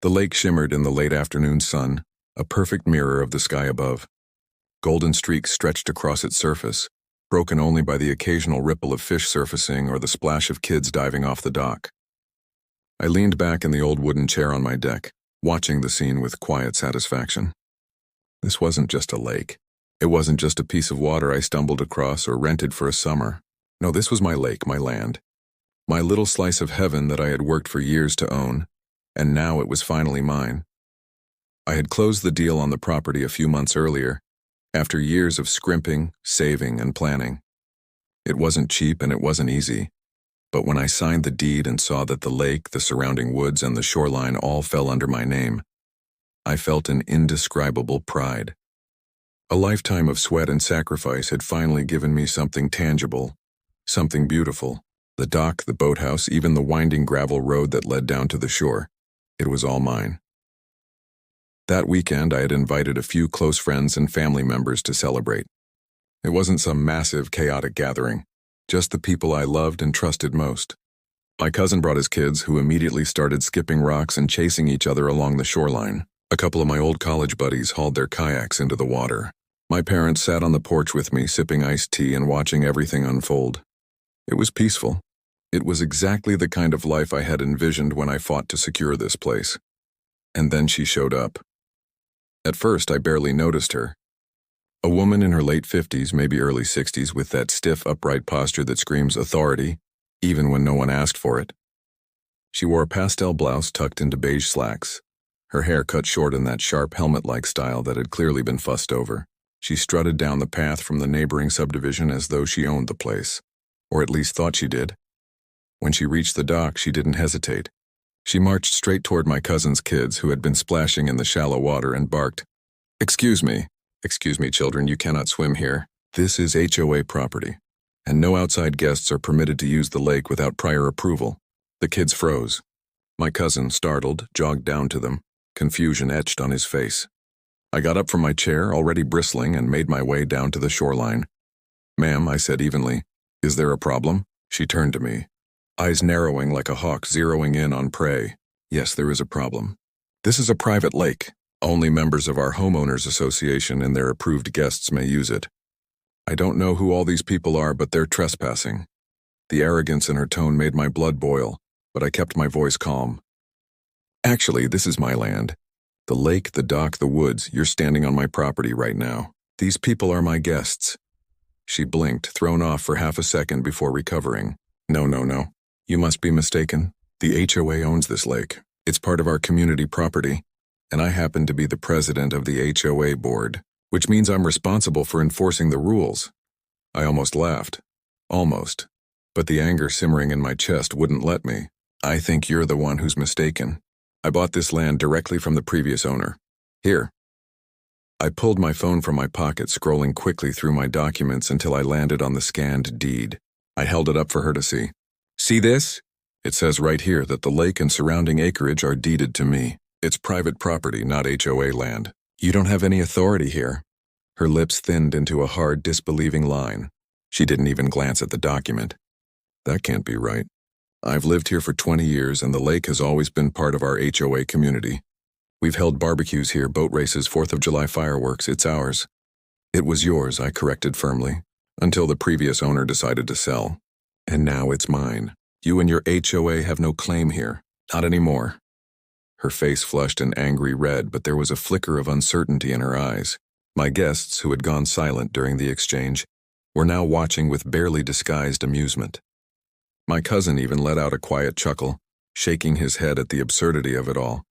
The lake shimmered in the late afternoon sun, a perfect mirror of the sky above. Golden streaks stretched across its surface, broken only by the occasional ripple of fish surfacing or the splash of kids diving off the dock. I leaned back in the old wooden chair on my deck, watching the scene with quiet satisfaction. This wasn't just a lake. It wasn't just a piece of water I stumbled across or rented for a summer. No, this was my lake, my land. My little slice of heaven that I had worked for years to own, and now it was finally mine. I had closed the deal on the property a few months earlier, after years of scrimping, saving, and planning. It wasn't cheap and it wasn't easy, but when I signed the deed and saw that the lake, the surrounding woods, and the shoreline all fell under my name, I felt an indescribable pride. A lifetime of sweat and sacrifice had finally given me something tangible, something beautiful. The dock, the boathouse, even the winding gravel road that led down to the shore. It was all mine. That weekend, I had invited a few close friends and family members to celebrate. It wasn't some massive, chaotic gathering, just the people I loved and trusted most. My cousin brought his kids, who immediately started skipping rocks and chasing each other along the shoreline. A couple of my old college buddies hauled their kayaks into the water. My parents sat on the porch with me, sipping iced tea and watching everything unfold. It was peaceful. It was exactly the kind of life I had envisioned when I fought to secure this place. And then she showed up. At first, I barely noticed her. A woman in her late 50s, maybe early 60s, with that stiff, upright posture that screams authority, even when no one asked for it. She wore a pastel blouse tucked into beige slacks, her hair cut short in that sharp helmet-like style that had clearly been fussed over. She strutted down the path from the neighboring subdivision as though she owned the place, or at least thought she did. When she reached the dock, she didn't hesitate. She marched straight toward my cousin's kids, who had been splashing in the shallow water, and barked, Excuse me, children, you cannot swim here. This is HOA property, and no outside guests are permitted to use the lake without prior approval." The kids froze. My cousin, startled, jogged down to them, confusion etched on his face. I got up from my chair, already bristling, and made my way down to the shoreline. "Ma'am," I said evenly, "is there a problem?" She turned to me, eyes narrowing like a hawk zeroing in on prey. "Yes, there is a problem. This is a private lake. Only members of our homeowners association and their approved guests may use it. I don't know who all these people are, but they're trespassing." The arrogance in her tone made my blood boil, but I kept my voice calm. "Actually, this is my land. The lake, the dock, the woods, you're standing on my property right now. These people are my guests." She blinked, thrown off for half a second before recovering. No. You must be mistaken. The HOA owns this lake. It's part of our community property, and I happen to be the president of the HOA board, which means I'm responsible for enforcing the rules." I almost laughed. Almost. But the anger simmering in my chest wouldn't let me. "I think you're the one who's mistaken. I bought this land directly from the previous owner. Here." I pulled my phone from my pocket, scrolling quickly through my documents until I landed on the scanned deed. I held it up for her to see. "See this? It says right here that the lake and surrounding acreage are deeded to me. It's private property, not HOA land. You don't have any authority here." Her lips thinned into a hard, disbelieving line. She didn't even glance at the document. "That can't be right. I've lived here for 20 years, and the lake has always been part of our HOA community. We've held barbecues here, boat races, 4th of July fireworks. It's ours." "It was yours," I corrected firmly, "until the previous owner decided to sell. And now it's mine. You and your HOA have no claim here. Not anymore." Her face flushed an angry red, but there was a flicker of uncertainty in her eyes. My guests, who had gone silent during the exchange, were now watching with barely disguised amusement. My cousin even let out a quiet chuckle, shaking his head at the absurdity of it all.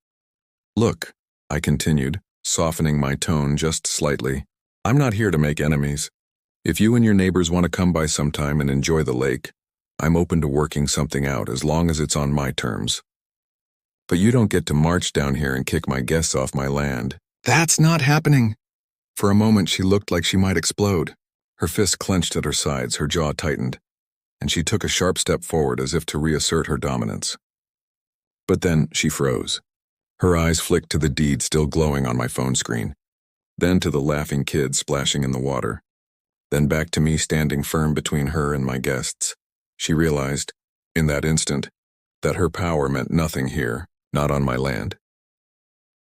"Look," I continued, softening my tone just slightly, "I'm not here to make enemies. If you and your neighbors want to come by sometime and enjoy the lake, I'm open to working something out as long as it's on my terms. But you don't get to march down here and kick my guests off my land." "That's not happening." For a moment she looked like she might explode. Her fists clenched at her sides, her jaw tightened, and she took a sharp step forward as if to reassert her dominance. But then she froze. Her eyes flicked to the deed still glowing on my phone screen, then to the laughing kids splashing in the water, then back to me standing firm between her and my guests. She realized, in that instant, that her power meant nothing here, not on my land.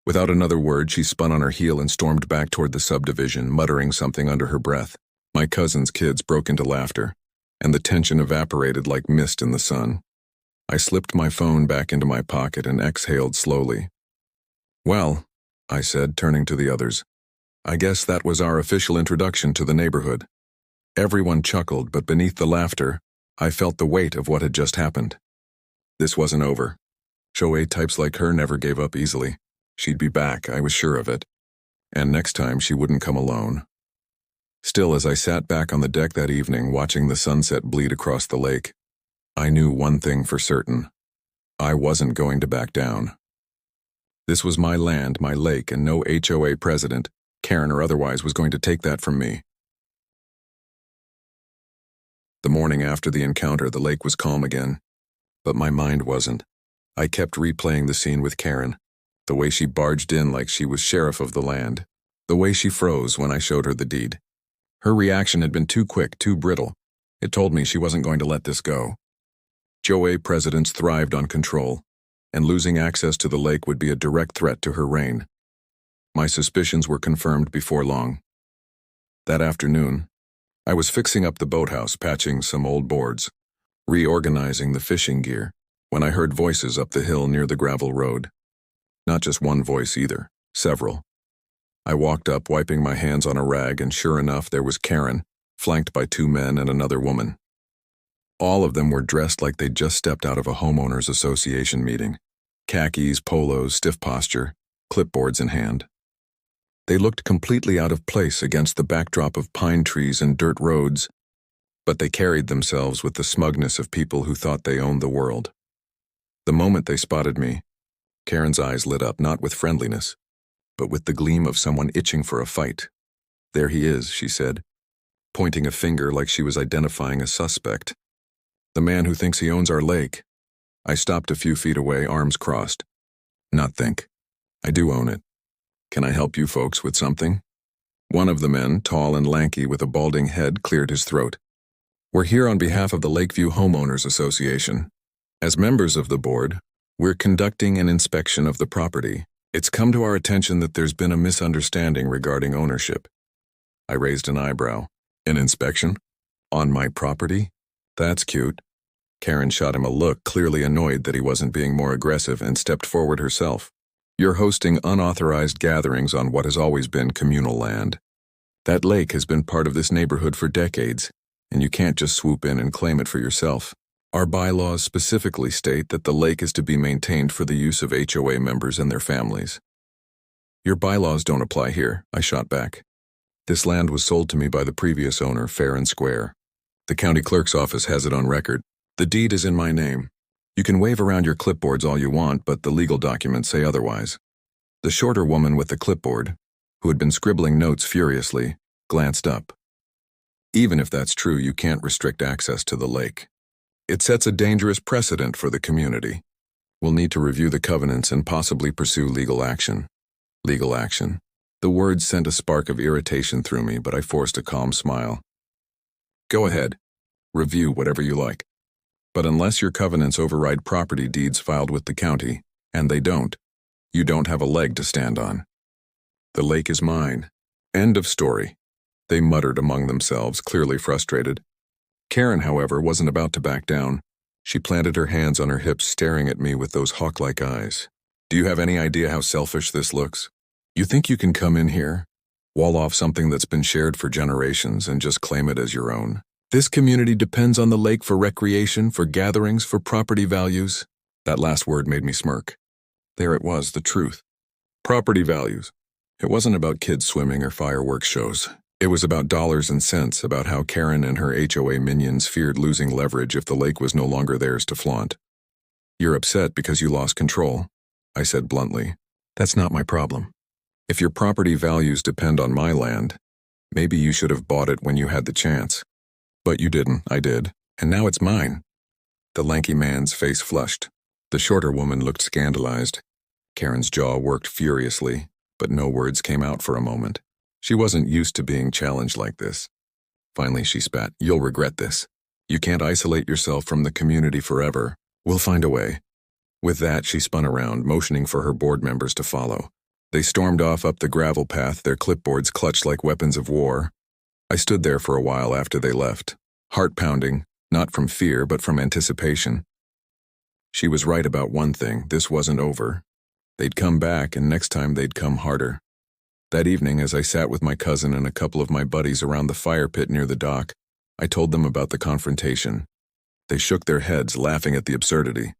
Without another word, she spun on her heel and stormed back toward the subdivision, muttering something under her breath. My cousin's kids broke into laughter, and the tension evaporated like mist in the sun. I slipped my phone back into my pocket and exhaled slowly. "Well," I said, turning to the others, "I guess that was our official introduction to the neighborhood." Everyone chuckled, but beneath the laughter, I felt the weight of what had just happened. This wasn't over. HOA types like her never gave up easily. She'd be back, I was sure of it. And next time she wouldn't come alone. Still, as I sat back on the deck that evening watching the sunset bleed across the lake, I knew one thing for certain. I wasn't going to back down. This was my land, my lake, and no HOA president, Karen or otherwise, was going to take that from me. The morning after the encounter, the lake was calm again. But my mind wasn't. I kept replaying the scene with Karen. The way she barged in like she was sheriff of the land. The way she froze when I showed her the deed. Her reaction had been too quick, too brittle. It told me she wasn't going to let this go. HOA presidents thrived on control, and losing access to the lake would be a direct threat to her reign. My suspicions were confirmed before long. That afternoon, I was fixing up the boathouse, patching some old boards, reorganizing the fishing gear, when I heard voices up the hill near the gravel road. Not just one voice either, several. I walked up, wiping my hands on a rag, and sure enough, there was Karen, flanked by 2 men and another woman. All of them were dressed like they'd just stepped out of a homeowners association meeting. Khakis, polos, stiff posture, clipboards in hand. They looked completely out of place against the backdrop of pine trees and dirt roads, but they carried themselves with the smugness of people who thought they owned the world. The moment they spotted me, Karen's eyes lit up, not with friendliness, but with the gleam of someone itching for a fight. "There he is," she said, pointing a finger like she was identifying a suspect. "The man who thinks he owns our lake." I stopped a few feet away, arms crossed. "Not think. I do own it. Can I help you folks with something?" One of the men, tall and lanky with a balding head, cleared his throat. "We're here on behalf of the Lakeview Homeowners Association. As members of the board, we're conducting an inspection of the property. It's come to our attention that there's been a misunderstanding regarding ownership." I raised an eyebrow. "An inspection? On my property? That's cute." Karen shot him a look, clearly annoyed that he wasn't being more aggressive, and stepped forward herself. "You're hosting unauthorized gatherings on what has always been communal land. That lake has been part of this neighborhood for decades, and you can't just swoop in and claim it for yourself. Our bylaws specifically state that the lake is to be maintained for the use of HOA members and their families." "Your bylaws don't apply here," I shot back. "This land was sold to me by the previous owner, fair and square. The county clerk's office has it on record. The deed is in my name. You can wave around your clipboards all you want, but the legal documents say otherwise." The shorter woman with the clipboard, who had been scribbling notes furiously, glanced up. "Even if that's true, you can't restrict access to the lake. It sets a dangerous precedent for the community. We'll need to review the covenants and possibly pursue legal action." Legal action. The words sent a spark of irritation through me, but I forced a calm smile. "Go ahead. Review whatever you like. But unless your covenants override property deeds filed with the county, and they don't, you don't have a leg to stand on. The lake is mine. End of story." They muttered among themselves, clearly frustrated. Karen, however, wasn't about to back down. She planted her hands on her hips, staring at me with those hawk-like eyes. "Do you have any idea how selfish this looks? You think you can come in here, wall off something that's been shared for generations, and just claim it as your own? This community depends on the lake for recreation, for gatherings, for property values." That last word made me smirk. There it was, the truth. Property values. It wasn't about kids swimming or fireworks shows. It was about dollars and cents, about how Karen and her HOA minions feared losing leverage if the lake was no longer theirs to flaunt. "You're upset because you lost control," I said bluntly. "That's not my problem. If your property values depend on my land, maybe you should have bought it when you had the chance. But you didn't, I did, and now it's mine." The lanky man's face flushed. The shorter woman looked scandalized. Karen's jaw worked furiously, but no words came out for a moment. She wasn't used to being challenged like this. Finally she spat, "You'll regret this. You can't isolate yourself from the community forever. We'll find a way." With that, she spun around, motioning for her board members to follow. They stormed off up the gravel path, their clipboards clutched like weapons of war. I stood there for a while after they left, heart pounding, not from fear but from anticipation. She was right about one thing: this wasn't over. They'd come back, and next time they'd come harder. That evening, as I sat with my cousin and a couple of my buddies around the fire pit near the dock, I told them about the confrontation. They shook their heads, laughing at the absurdity.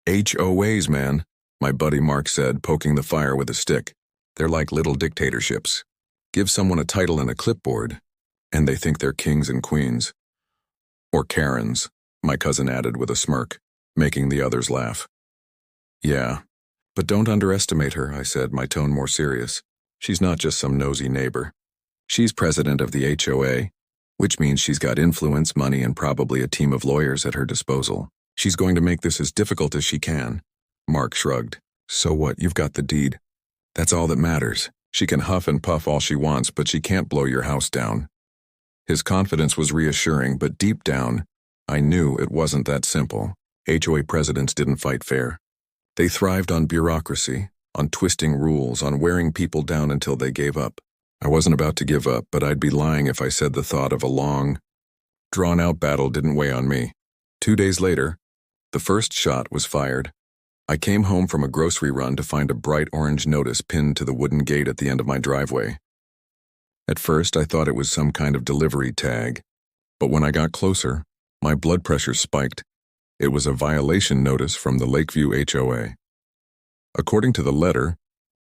HOAs, man, my buddy Mark said, poking the fire with a stick. They're like little dictatorships. Give someone a title and a clipboard, and they think they're kings and queens. Or Karens, my cousin added with a smirk, making the others laugh. Yeah, but don't underestimate her, I said, my tone more serious. She's not just some nosy neighbor. She's president of the HOA, which means she's got influence, money, and probably a team of lawyers at her disposal. She's going to make this as difficult as she can. Mark shrugged. So what? You've got the deed. That's all that matters. She can huff and puff all she wants, but she can't blow your house down. His confidence was reassuring, but deep down, I knew it wasn't that simple. HOA presidents didn't fight fair. They thrived on bureaucracy, on twisting rules, on wearing people down until they gave up. I wasn't about to give up, but I'd be lying if I said the thought of a long, drawn-out battle didn't weigh on me. 2 days later, the first shot was fired. I came home from a grocery run to find a bright orange notice pinned to the wooden gate at the end of my driveway. At first, I thought it was some kind of delivery tag, but when I got closer, my blood pressure spiked. It was a violation notice from the Lakeview HOA. According to the letter,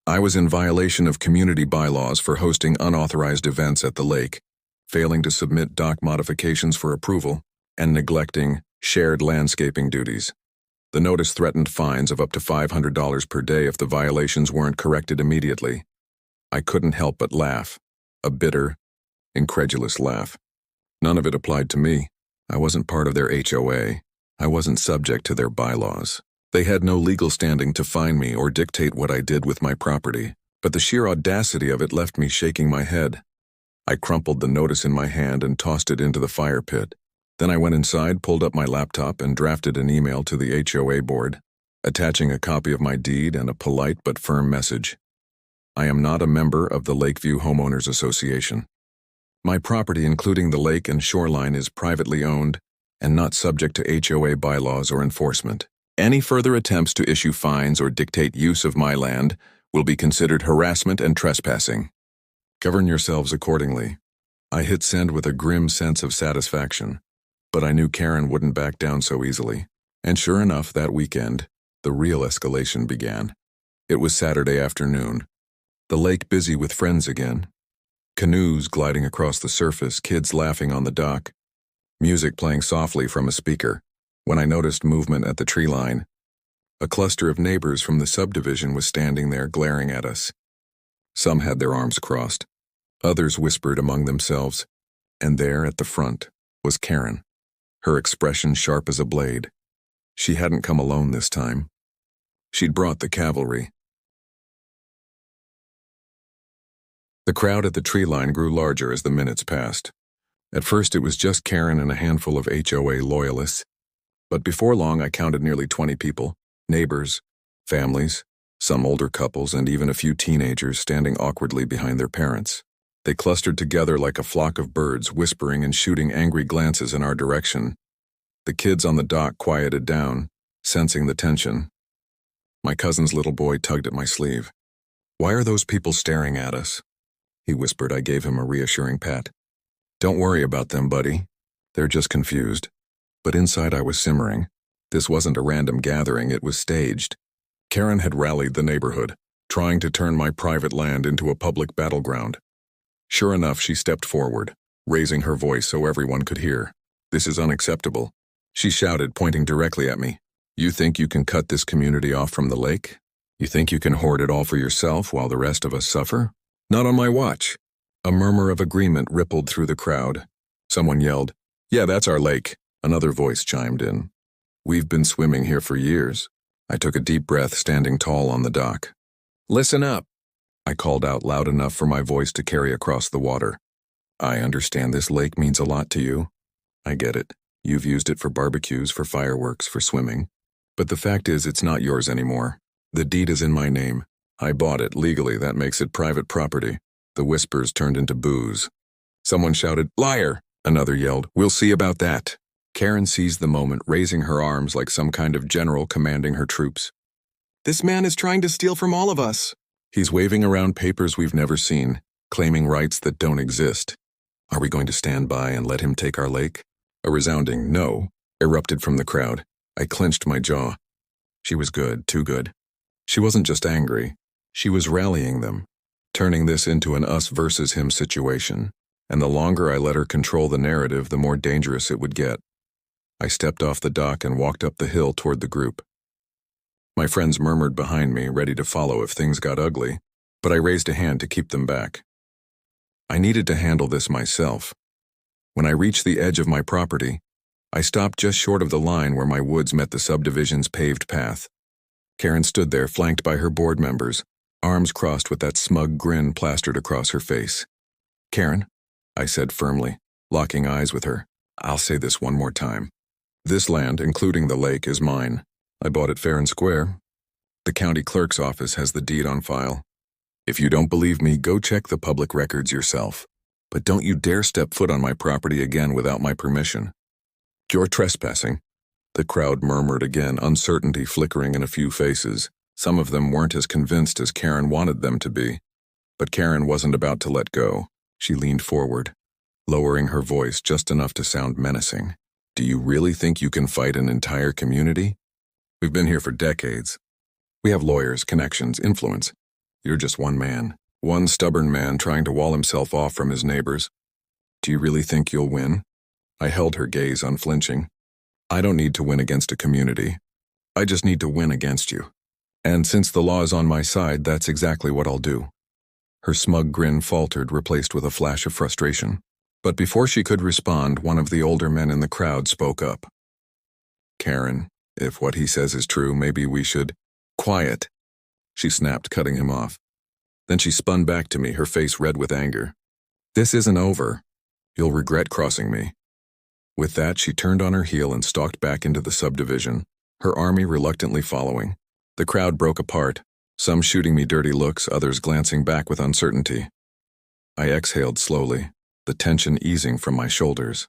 I was in violation of community bylaws for hosting unauthorized events at the lake, failing to submit dock modifications for approval, and neglecting shared landscaping duties. The notice threatened fines of up to $500 per day if the violations weren't corrected immediately. I couldn't help but laugh, a bitter, incredulous laugh. None of it applied to me. I wasn't part of their HOA. I wasn't subject to their bylaws. They had no legal standing to fine me or dictate what I did with my property, but the sheer audacity of it left me shaking my head. I crumpled the notice in my hand and tossed it into the fire pit. Then I went inside, pulled up my laptop, and drafted an email to the HOA board, attaching a copy of my deed and a polite but firm message. I am not a member of the Lakeview Homeowners Association. My property, including the lake and shoreline, is privately owned and not subject to HOA bylaws or enforcement. Any further attempts to issue fines or dictate use of my land will be considered harassment and trespassing. Govern yourselves accordingly. I hit send with a grim sense of satisfaction, but I knew Karen wouldn't back down so easily. And sure enough, that weekend, the real escalation began. It was Saturday afternoon. The lake busy with friends again. Canoes gliding across the surface, kids laughing on the dock, music playing softly from a speaker. When I noticed movement at the tree line, a cluster of neighbors from the subdivision was standing there glaring at us. Some had their arms crossed. Others whispered among themselves, and there at the front was Karen, her expression sharp as a blade. She hadn't come alone this time. She'd brought the cavalry. The crowd at the tree line grew larger as the minutes passed. At first it was just Karen and a handful of HOA loyalists, but before long I counted nearly 20 people, neighbors, families, some older couples, and even a few teenagers standing awkwardly behind their parents. They clustered together like a flock of birds, whispering and shooting angry glances in our direction. The kids on the dock quieted down, sensing the tension. My cousin's little boy tugged at my sleeve. "Why are those people staring at us?" he whispered. I gave him a reassuring pat. "Don't worry about them, buddy. They're just confused." But inside I was simmering. This wasn't a random gathering, it was staged. Karen had rallied the neighborhood, trying to turn my private land into a public battleground. Sure enough, she stepped forward, raising her voice so everyone could hear. "This is unacceptable," she shouted, pointing directly at me. "You think you can cut this community off from the lake? You think you can hoard it all for yourself while the rest of us suffer? Not on my watch." A murmur of agreement rippled through the crowd. Someone yelled, "Yeah, that's our lake." Another voice chimed in. "We've been swimming here for years." I took a deep breath, standing tall on the dock. "Listen up," I called out loud enough for my voice to carry across the water. "I understand this lake means a lot to you. I get it. You've used it for barbecues, for fireworks, for swimming. But the fact is, it's not yours anymore. The deed is in my name. I bought it legally. That makes it private property. The whispers turned into boos. Someone shouted, "Liar!" Another yelled, "We'll see about that." Karen seized the moment, raising her arms like some kind of general commanding her troops. "This man is trying to steal from all of us." He's waving around papers we've never seen, claiming rights that don't exist. Are we going to stand by and let him take our lake? A resounding "no" erupted from the crowd. I clenched my jaw. She was good, too good. She wasn't just angry. She was rallying them, turning this into an us versus him situation. And the longer I let her control the narrative, the more dangerous it would get. I stepped off the dock and walked up the hill toward the group. My friends murmured behind me, ready to follow if things got ugly, but I raised a hand to keep them back. I needed to handle this myself. When I reached the edge of my property, I stopped just short of the line where my woods met the subdivision's paved path. Karen stood there, flanked by her board members, arms crossed with that smug grin plastered across her face. "Karen," I said firmly, locking eyes with her, "I'll say this one more time. This land, including the lake, is mine. I bought it fair and square. The county clerk's office has the deed on file. If you don't believe me, go check the public records yourself. But don't you dare step foot on my property again without my permission. You're trespassing." The crowd murmured again, uncertainty flickering in a few faces. Some of them weren't as convinced as Karen wanted them to be. But Karen wasn't about to let go. She leaned forward, lowering her voice just enough to sound menacing. "Do you really think you can fight an entire community? We've been here for decades. We have lawyers, connections, influence. You're just one man, one stubborn man trying to wall himself off from his neighbors. Do you really think you'll win?" I held her gaze unflinching. "I don't need to win against a community. I just need to win against you. And since the law is on my side, that's exactly what I'll do." Her smug grin faltered, replaced with a flash of frustration. But before she could respond, one of the older men in the crowd spoke up. "Karen, if what he says is true, maybe we should—" "Quiet," she snapped, cutting him off. Then she spun back to me, her face red with anger. "This isn't over. You'll regret crossing me." With that, she turned on her heel and stalked back into the subdivision, her army reluctantly following. The crowd broke apart, some shooting me dirty looks, others glancing back with uncertainty. I exhaled slowly, the tension easing from my shoulders.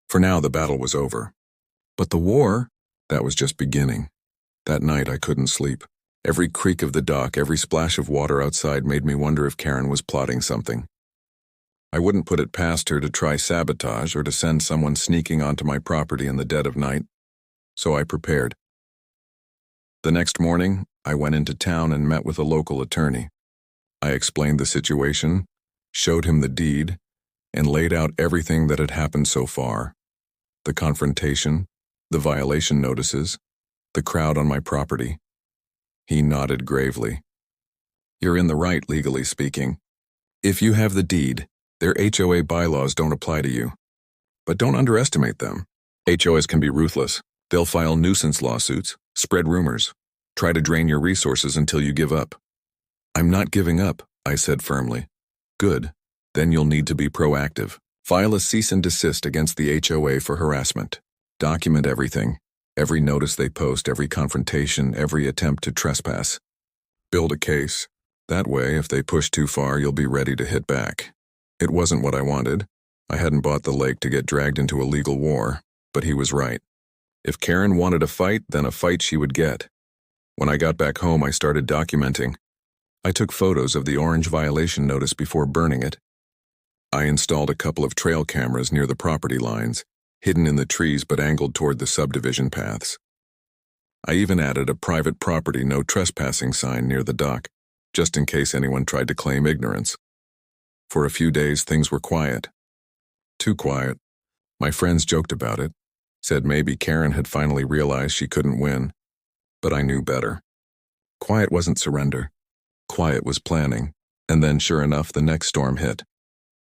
For now, the battle was over. But the war, that was just beginning. That night, I couldn't sleep. Every creak of the dock, every splash of water outside made me wonder if Karen was plotting something. I wouldn't put it past her to try sabotage or to send someone sneaking onto my property in the dead of night, so I prepared. The next morning, I went into town and met with a local attorney. I explained the situation, showed him the deed, and laid out everything that had happened so far. The confrontation, the violation notices, the crowd on my property. He nodded gravely. "You're in the right, legally speaking. If you have the deed, their HOA bylaws don't apply to you. But don't underestimate them. HOAs can be ruthless. They'll file nuisance lawsuits, spread rumors, try to drain your resources until you give up." "I'm not giving up," I said firmly. "Good. Then you'll need to be proactive. File a cease and desist against the HOA for harassment. Document everything, every notice they post, every confrontation, every attempt to trespass. Build a case. That way, if they push too far, you'll be ready to hit back." It wasn't what I wanted. I hadn't bought the lake to get dragged into a legal war, but he was right. If Karen wanted a fight, then a fight she would get. When I got back home, I started documenting. I took photos of the orange violation notice before burning it. I installed a couple of trail cameras near the property lines, hidden in the trees but angled toward the subdivision paths. I even added a private property no trespassing sign near the dock, just in case anyone tried to claim ignorance. For a few days, things were quiet. Too quiet. My friends joked about it, said maybe Karen had finally realized she couldn't win. But I knew better. Quiet wasn't surrender. Quiet was planning. And then, sure enough, the next storm hit.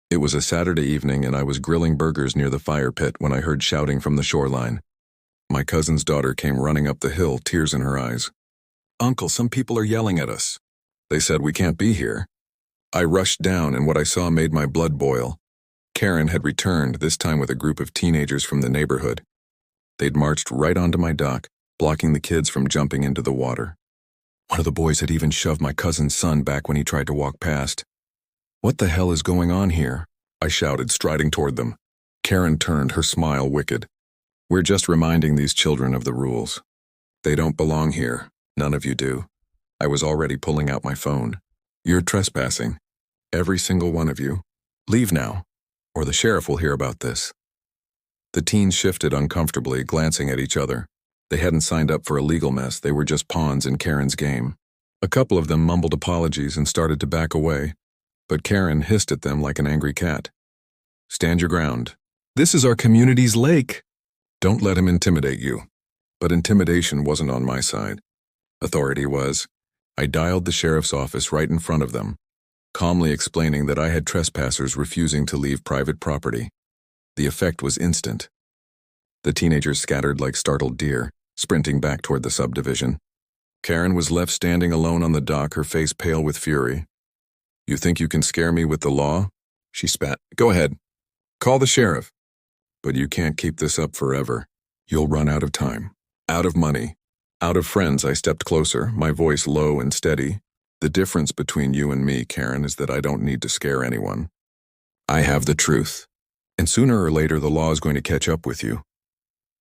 It was a Saturday evening and I was grilling burgers near the fire pit when I heard shouting from the shoreline. My cousin's daughter came running up the hill, tears in her eyes. "Uncle, some people are yelling at us. They said we can't be here." I rushed down and what I saw made my blood boil. Karen had returned, this time with a group of teenagers from the neighborhood. They'd marched right onto my dock, blocking the kids from jumping into the water. One of the boys had even shoved my cousin's son back when he tried to walk past. "What the hell is going on here?" I shouted, striding toward them. Karen turned, her smile wicked. "We're just reminding these children of the rules. They don't belong here. None of you do." I was already pulling out my phone. "You're trespassing. Every single one of you. Leave now, or the sheriff will hear about this." The teens shifted uncomfortably, glancing at each other. They hadn't signed up for a legal mess, they were just pawns in Karen's game. A couple of them mumbled apologies and started to back away, but Karen hissed at them like an angry cat. "Stand your ground. This is our community's lake. Don't let him intimidate you." But intimidation wasn't on my side. Authority was. I dialed the sheriff's office right in front of them, calmly explaining that I had trespassers refusing to leave private property. The effect was instant. The teenagers scattered like startled deer, sprinting back toward the subdivision. Karen was left standing alone on the dock, her face pale with fury. "You think you can scare me with the law?" she spat. "Go ahead. Call the sheriff. But you can't keep this up forever. You'll run out of time, out of money, out of friends." I stepped closer, my voice low and steady. "The difference between you and me, Karen, is that I don't need to scare anyone. I have the truth. And sooner or later the law is going to catch up with you."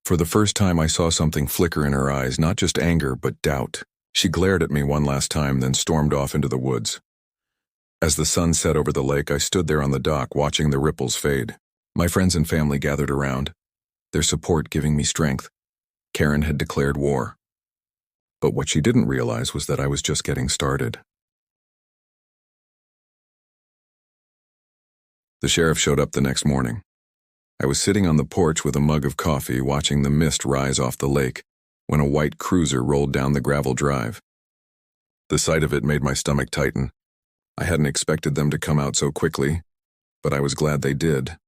For the first time I saw something flicker in her eyes, not just anger, but doubt. She glared at me one last time, then stormed off into the woods. As the sun set over the lake, I stood there on the dock, watching the ripples fade. My friends and family gathered around, their support giving me strength. Karen had declared war. But what she didn't realize was that I was just getting started. The sheriff showed up the next morning. I was sitting on the porch with a mug of coffee, watching the mist rise off the lake, when a white cruiser rolled down the gravel drive. The sight of it made my stomach tighten. I hadn't expected them to come out so quickly, but I was glad they did.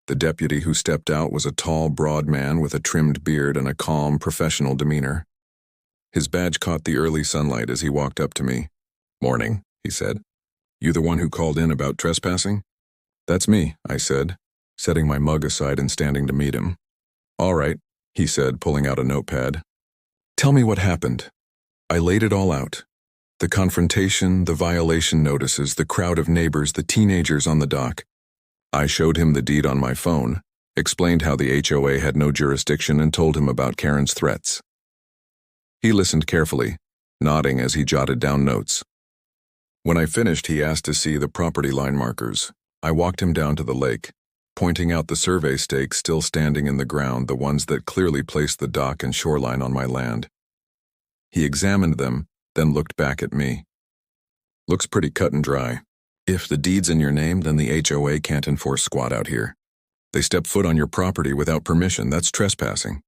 The deputy who stepped out was a tall, broad man with a trimmed beard and a calm, professional demeanor. His badge caught the early sunlight as he walked up to me. "Morning," he said. "You the one who called in about trespassing?" "That's me," I said, setting my mug aside and standing to meet him. "All right," he said, pulling out a notepad. "Tell me what happened." I laid it all out. The confrontation, the violation notices, the crowd of neighbors, the teenagers on the dock. I showed him the deed on my phone, explained how the HOA had no jurisdiction, and told him about Karen's threats. He listened carefully, nodding as he jotted down notes. When I finished, he asked to see the property line markers. I walked him down to the lake, pointing out the survey stakes still standing in the ground, the ones that clearly placed the dock and shoreline on my land. He examined them, then looked back at me. "Looks pretty cut and dry. If the deed's in your name, then the HOA can't enforce squat out here. They step foot on your property without permission, that's trespassing.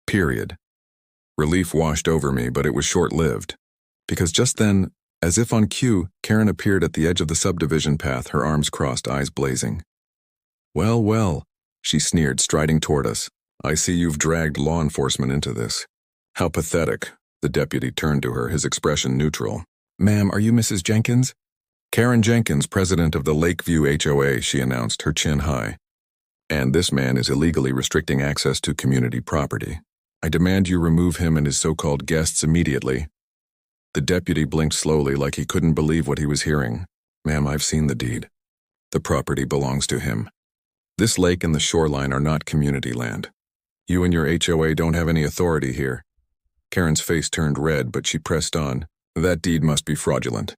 Period." Relief washed over me, but it was short-lived. Because just then, as if on cue, Karen appeared at the edge of the subdivision path, her arms crossed, eyes blazing. "Well, well," she sneered, striding toward us. "I see you've dragged law enforcement into this." "How pathetic." The deputy turned to her, his expression neutral. "Ma'am, are you Mrs. Jenkins?" "Karen Jenkins, president of the Lakeview HOA," she announced, her chin high. "And this man is illegally restricting access to community property. I demand you remove him and his so-called guests immediately." The deputy blinked slowly, like he couldn't believe what he was hearing. "Ma'am, I've seen the deed. The property belongs to him. This lake and the shoreline are not community land. You and your HOA don't have any authority here." Karen's face turned red, but she pressed on. "That deed must be fraudulent.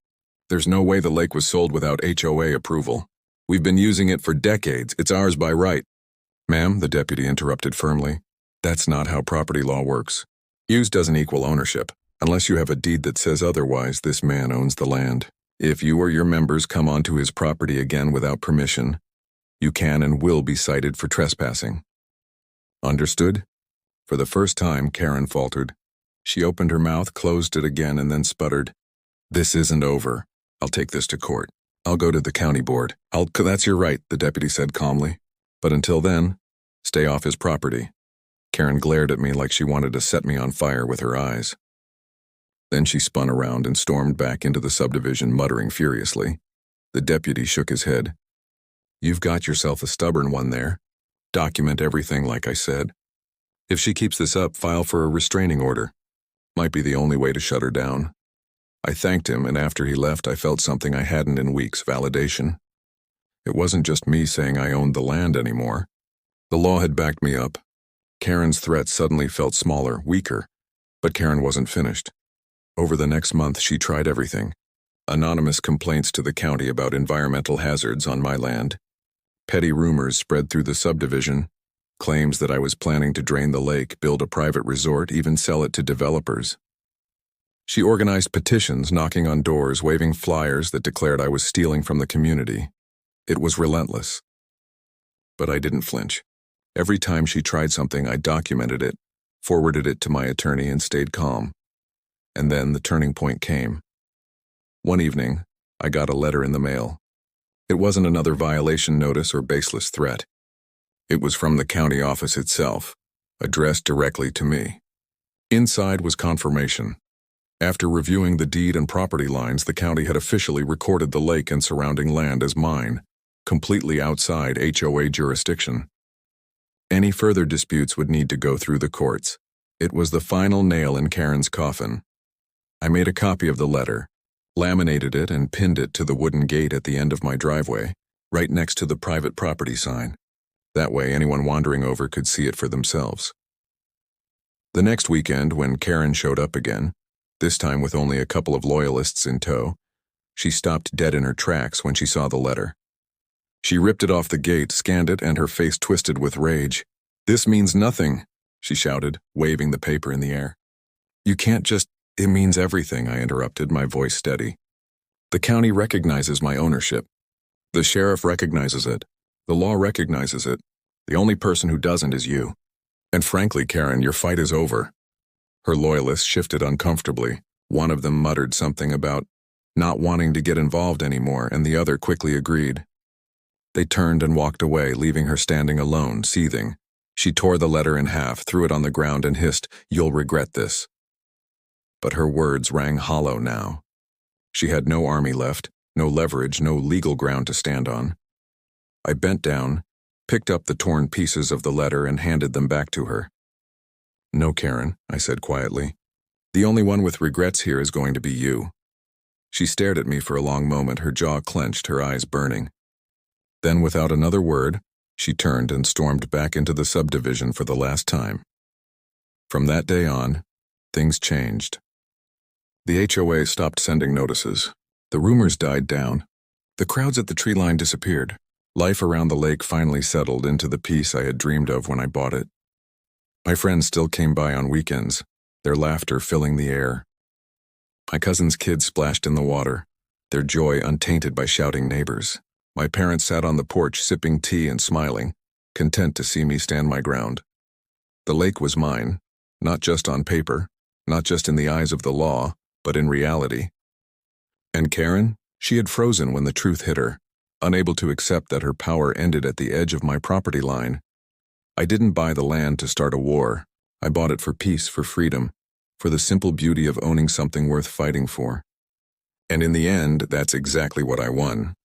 There's no way the lake was sold without HOA approval. We've been using it for decades. It's ours by right." "Ma'am," the deputy interrupted firmly, "that's not how property law works. Use doesn't equal ownership. Unless you have a deed that says otherwise, this man owns the land. If you or your members come onto his property again without permission, you can and will be cited for trespassing." "Understood?" For the first time, Karen faltered. She opened her mouth, closed it again, and then sputtered. "This isn't over. I'll take this to court. I'll go to the county board. That's your right," the deputy said calmly. "But until then, stay off his property." Karen glared at me like she wanted to set me on fire with her eyes. Then she spun around and stormed back into the subdivision, muttering furiously. The deputy shook his head. "You've got yourself a stubborn one there. Document everything like I said. If she keeps this up, file for a restraining order. Might be the only way to shut her down." I thanked him, and after he left, I felt something I hadn't in weeks: validation. It wasn't just me saying I owned the land anymore. The law had backed me up. Karen's threat suddenly felt smaller, weaker, but Karen wasn't finished. Over the next month, she tried everything. Anonymous complaints to the county about environmental hazards on my land. Petty rumors spread through the subdivision. Claims that I was planning to drain the lake, build a private resort, even sell it to developers. She organized petitions, knocking on doors, waving flyers that declared I was stealing from the community. It was relentless. But I didn't flinch. Every time she tried something, I documented it, forwarded it to my attorney, and stayed calm. And then the turning point came. One evening, I got a letter in the mail. It wasn't another violation notice or baseless threat. It was from the county office itself, addressed directly to me. Inside was confirmation. After reviewing the deed and property lines, the county had officially recorded the lake and surrounding land as mine, completely outside HOA jurisdiction. Any further disputes would need to go through the courts. It was the final nail in Karen's coffin. I made a copy of the letter, laminated it, and pinned it to the wooden gate at the end of my driveway, right next to the private property sign. That way anyone wandering over could see it for themselves. The next weekend, when Karen showed up again, this time with only a couple of loyalists in tow, she stopped dead in her tracks when she saw the letter. She ripped it off the gate, scanned it, and her face twisted with rage. "This means nothing," she shouted, waving the paper in the air. "You can't just—" "It means everything," I interrupted, my voice steady. "The county recognizes my ownership. The sheriff recognizes it. The law recognizes it. The only person who doesn't is you. And frankly, Karen, your fight is over." Her loyalists shifted uncomfortably. One of them muttered something about not wanting to get involved anymore, and the other quickly agreed. They turned and walked away, leaving her standing alone, seething. She tore the letter in half, threw it on the ground, and hissed, "You'll regret this." But her words rang hollow now. She had no army left, no leverage, no legal ground to stand on. I bent down, picked up the torn pieces of the letter, and handed them back to her. "No, Karen," I said quietly. "The only one with regrets here is going to be you." She stared at me for a long moment, her jaw clenched, her eyes burning. Then, without another word, she turned and stormed back into the subdivision for the last time. From that day on, things changed. The HOA stopped sending notices. The rumors died down. The crowds at the tree line disappeared. Life around the lake finally settled into the peace I had dreamed of when I bought it. My friends still came by on weekends, their laughter filling the air. My cousin's kids splashed in the water, their joy untainted by shouting neighbors. My parents sat on the porch sipping tea and smiling, content to see me stand my ground. The lake was mine, not just on paper, not just in the eyes of the law, but in reality. And Karen, she had frozen when the truth hit her, unable to accept that her power ended at the edge of my property line. I didn't buy the land to start a war. I bought it for peace, for freedom, for the simple beauty of owning something worth fighting for. And in the end, that's exactly what I won.